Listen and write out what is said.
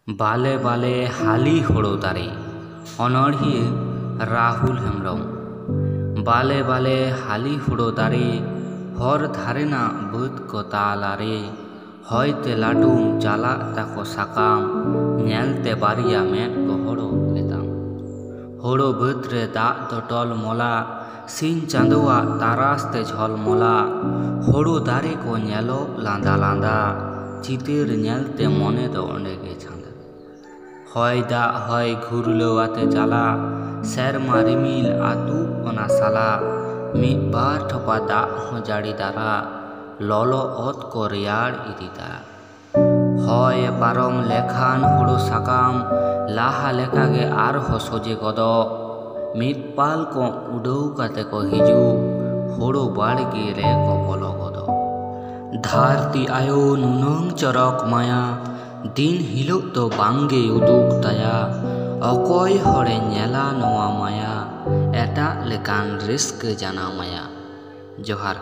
बाले बाले हाली होड़ो दारे अनड़िया राहुल हेम्ब्रम। बाले बाले हाली होड़ो दारे हर धारेना बात को तालारे हयते लाडुम जाला ताको साकाम नेलते बारिया में गहड़ो लेताम। होड़ो बात रे दाग दो टल मोला सिंह चांदोआ तारासते झलमला होड़ो दारे को नेलो लांदा लांदा चितेर नेलते मने दो ओंडेगे छांदा। हय दा हय घुरलो आते जाला सेरमा रिमिल आतु ओना साला मिद बार ठोपा दाग हो जाड़ी दारा ललो ओत को रेयाड़ इदिदा। हय पारम लेखान हुड़ो साकाम लाहा लेकागे आर हो सोजे गदो मिद पाल को उडौ काते को हिजू हुड़ो बाड़गे रे को बोलो गदो। धारती आयो नुनंग चरक माया दिन हिलो तो बांगे उदुक ताया अकय हरे नेला नोआ माया एटा लेकान रिस्क जाना माया। जोहार।